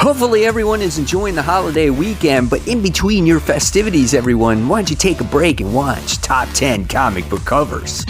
Hopefully everyone is enjoying the holiday weekend, but in between your festivities, everyone, why don't you take a break and watch Top 10 Comic Book Covers.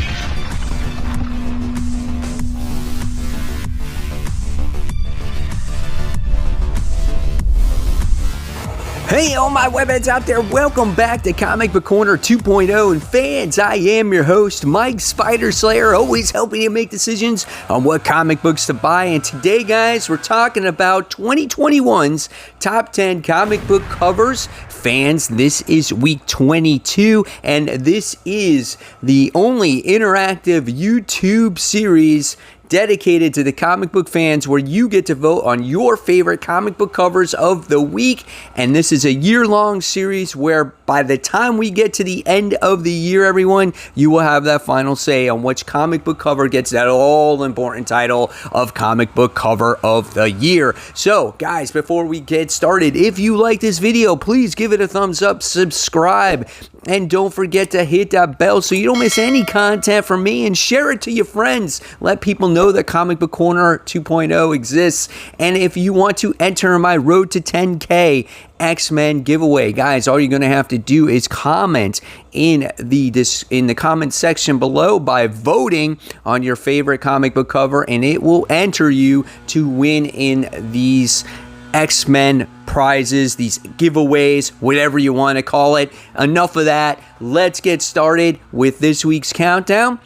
Hey, all my webheads out there, welcome back to Comic Book Corner 2.0, and fans, I am your host, Mike Spider Slayer, always helping you make decisions on what comic books to buy, and today, guys, we're talking about 2021's Top 10 Comic Book Covers. Fans, this is week 22, and this is the only interactive YouTube series dedicated to the comic book fans where you get to vote on your favorite comic book covers of the week. And this is a year-long series where by the time we get to the end of the year, everyone, you will have that final say on which comic book cover gets that all-important title of comic book cover of the year. So, guys, before we get started, if you like this video, please give it a thumbs up, subscribe, and don't forget to hit that bell so you don't miss any content from me, and share it to your friends. Let people know that Comic Book Corner 2.0 exists. And if you want to enter my Road to 10K X-Men giveaway, guys, all you're going to have to do is comment in the comment section below by voting on your favorite comic book cover, and it will enter you to win in these X-Men prizes, these giveaways, whatever you want to call it. Enough of that. Let's get started with this week's countdown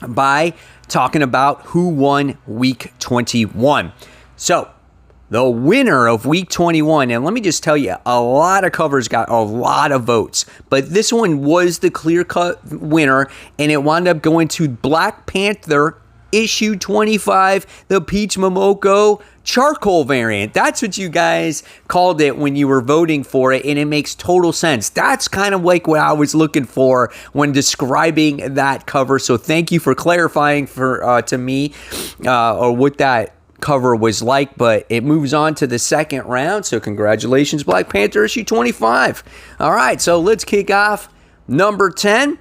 by talking about who won week 21. So, the winner of week 21, and let me just tell you, a lot of covers got a lot of votes, but this one was the clear-cut winner, and it wound up going to Black Panther issue 25, the Peach Momoko charcoal variant. That's what you guys called it when you were voting for it, and it makes total sense. That's kind of like what I was looking for when describing that cover, so thank you for clarifying to me or what that cover was like. But it moves on to the second round, so congratulations, Black Panther issue 25. All right, so let's kick off number 10,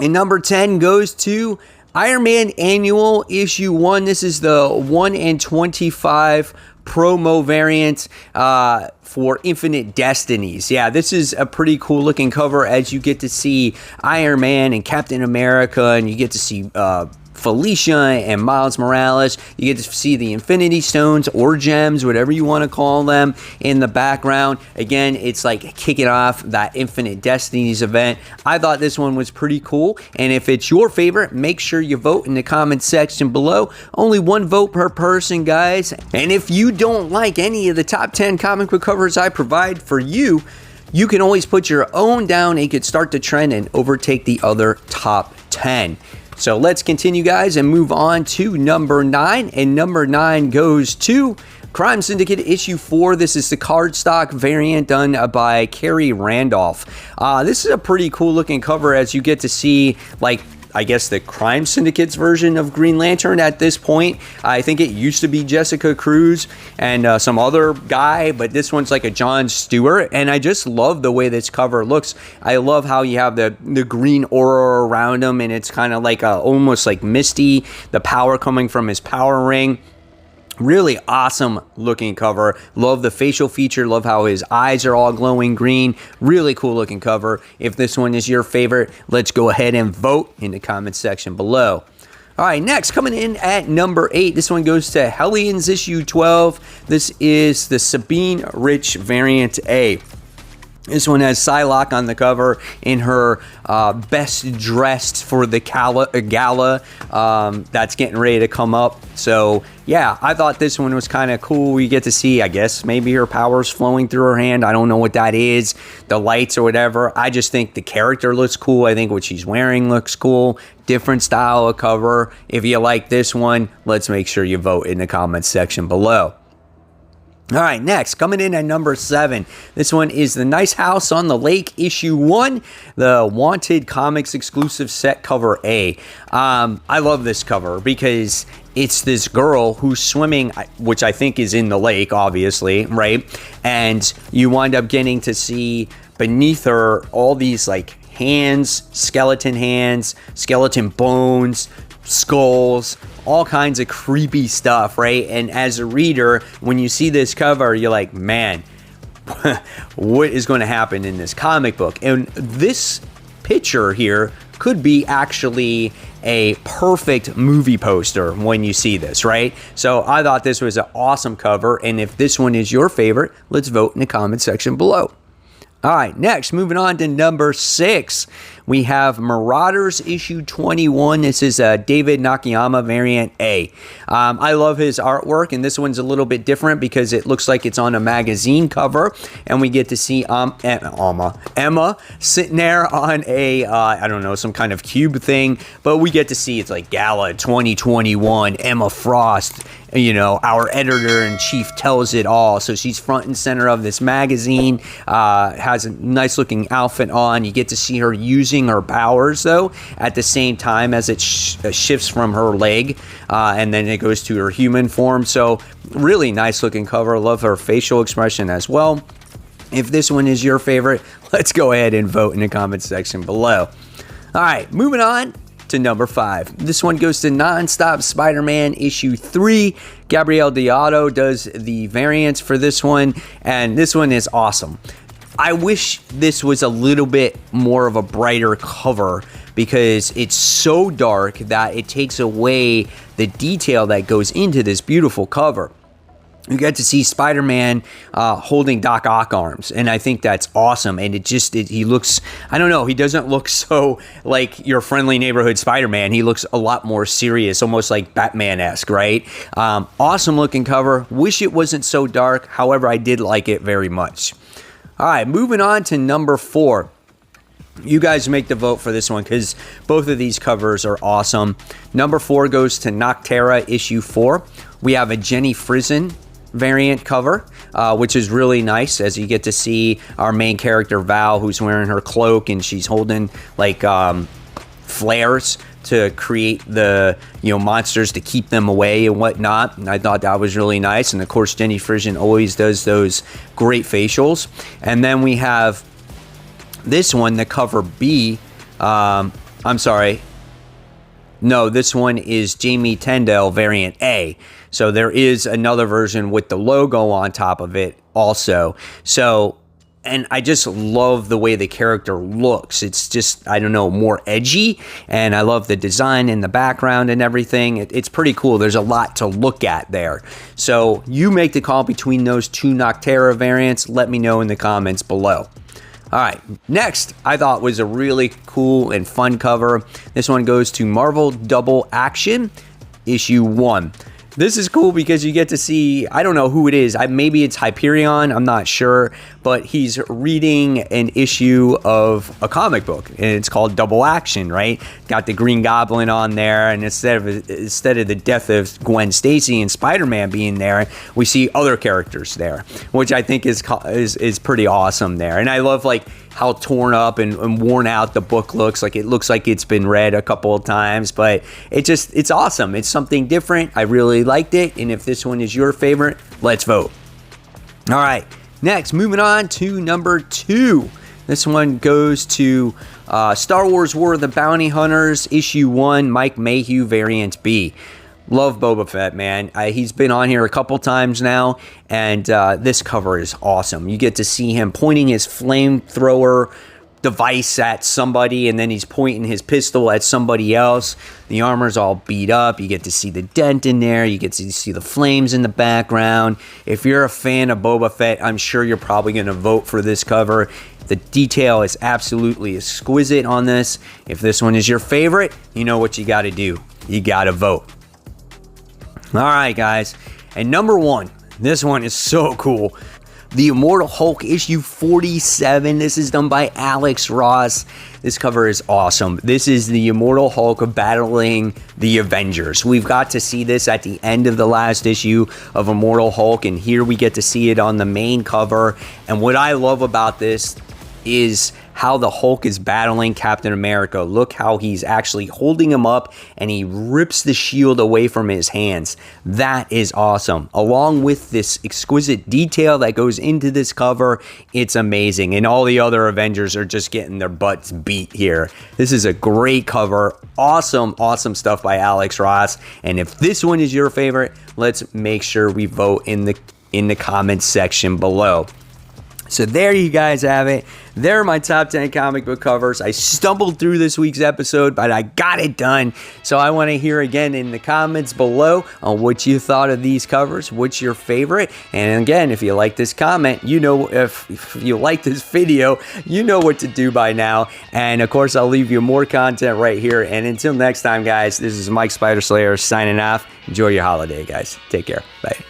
and number 10 goes to Iron Man Annual Issue 1. This is the 1 in 25 promo variant for Infinite Destinies. Yeah, this is a pretty cool looking cover as you get to see Iron Man and Captain America, and you get to see Felicia and Miles Morales. You get to see the Infinity Stones or gems, whatever you want to call them, in the background. Again, it's like kicking off that Infinite Destinies event. I thought this one was pretty cool, and if it's your favorite, make sure you vote in the comments section below. Only one vote per person, guys. And if you don't like any of the top 10 comic book covers I provide for you, you can always put your own down. It could start the trend and overtake the other top 10. So let's continue, guys, and move on to number 9. And number 9 goes to Crime Syndicate issue 4. This is the cardstock variant done by Carrie Randolph. This is a pretty cool looking cover as you get to see, like, I guess the Crime Syndicate's version of Green Lantern at this point. I think it used to be Jessica Cruz and some other guy, but this one's like a John Stewart, and I just love the way this cover looks. I love how you have the green aura around him, and it's kind of like almost like Misty, the power coming from his power ring. Really awesome looking cover. Love the facial feature. Love how his eyes are all glowing green. Really cool looking cover. If this one is your favorite, let's go ahead and vote in the comments section below. All right, next, coming in at number 8, this one goes to Hellions issue 12. This is the Sabine Rich variant A. This one has Psylocke on the cover in her best dressed for the gala that's getting ready to come up. So, yeah, I thought this one was kind of cool. We get to see, I guess, maybe her powers flowing through her hand. I don't know what that is, the lights or whatever. I just think the character looks cool. I think what she's wearing looks cool. Different style of cover. If you like this one, let's make sure you vote in the comments section below. All right, next, coming in at number 7. This one is the Nice House on the Lake issue 1, the Wanted Comics exclusive set cover A. I love this cover because it's this girl who's swimming, which I think is in the lake, obviously, right? And you wind up getting to see beneath her all these like hands, skeleton bones, skulls, all kinds of creepy stuff, right? And as a reader, when you see this cover, you're like, man, what is going to happen in this comic book? And this picture here could be actually a perfect movie poster when you see this, right? So I thought this was an awesome cover, and if this one is your favorite, let's vote in the comment section below. All right, next, moving on to number 6, we have Marauders issue 21. This is a David Nakayama variant A. I love his artwork, and this one's a little bit different because it looks like it's on a magazine cover, and we get to see Emma sitting there on a, I don't know, some kind of cube thing, but we get to see it's like Gala 2021, Emma Frost. You know, our editor-in-chief tells it all. So she's front and center of this magazine, has a nice looking outfit on. You get to see her using her powers, though, at the same time as it shifts from her leg, and then it goes to her human form. So really nice looking cover. Love her facial expression as well. If this one is your favorite, let's go ahead and vote in the comment section below. All right, moving on to number 5. This one goes to NonStop Spider-Man issue 3. Gabriel Deodato does the variants for this one, and this one is awesome. I wish this was a little bit more of a brighter cover because it's so dark that it takes away the detail that goes into this beautiful cover. You get to see Spider-Man holding Doc Ock arms, and I think that's awesome. And he looks, I don't know, he doesn't look so like your friendly neighborhood Spider-Man. He looks a lot more serious, almost like Batman-esque, right? Awesome looking cover. Wish it wasn't so dark. However, I did like it very much. All right, moving on to number 4. You guys make the vote for this one because both of these covers are awesome. Number 4 goes to Nocterra issue 4. We have a Jenny Frison variant cover, which is really nice, as you get to see our main character Val, who's wearing her cloak, and she's holding like flares to create the monsters to keep them away and whatnot. And I thought that was really nice. And of course, Jenny Frison always does those great facials. And then we have this one, the cover B. I'm sorry. No, this one is Jamie Tendell variant A. So there is another version with the logo on top of it also. So, and I just love the way the character looks. It's just, I don't know, more edgy. And I love the design in the background and everything. It's pretty cool. There's a lot to look at there. So you make the call between those two Nocterra variants. Let me know in the comments below. All right, next I thought was a really cool and fun cover. This one goes to Marvel Double Action, issue 1. This is cool because you get to see, I don't know who it is. Maybe it's Hyperion, I'm not sure. But he's reading an issue of a comic book, and it's called Double Action, right? Got the Green Goblin on there, and instead of the death of Gwen Stacy and Spider-Man being there, we see other characters there, which I think is pretty awesome there. And I love like how torn up and worn out the book looks. Like it looks like it's been read a couple of times, but it's awesome. It's something different. I really liked it. And if this one is your favorite, let's vote. All right, next, moving on to number 2. This one goes to Star Wars War of the Bounty Hunters, issue 1, Mike Mayhew, variant B. Love Boba Fett, man. He's been on here a couple times now, and this cover is awesome. You get to see him pointing his flamethrower device at somebody, and then he's pointing his pistol at somebody else. The armor's all beat up. You get to see the dent in there. You get to see the flames in the background. If you're a fan of Boba Fett, I'm sure you're probably going to vote for this cover. The detail is absolutely exquisite on this. If this one is your favorite, you know what you got to do. You got to vote. All right, guys, and number 1, this one is so cool. The Immortal Hulk issue 47. This is done by Alex Ross. This cover is awesome. This is the Immortal Hulk battling the Avengers. We've got to see this at the end of the last issue of Immortal Hulk, and here we get to see it on the main cover. And what I love about this is how the Hulk is battling Captain America. Look how he's actually holding him up and he rips the shield away from his hands. That is awesome. Along with this exquisite detail that goes into this cover, it's amazing. And all the other Avengers are just getting their butts beat here. This is a great cover. Awesome, awesome stuff by Alex Ross. And if this one is your favorite, let's make sure we vote in the comments section below. So there you guys have it. There are my top 10 comic book covers. I stumbled through this week's episode, but I got it done. So I want to hear again in the comments below on what you thought of these covers. What's your favorite? And again, if you like this comment, you know, if you like this video, you know what to do by now. And of course, I'll leave you more content right here. And until next time, guys, this is Mike Spider Slayer signing off. Enjoy your holiday, guys. Take care. Bye.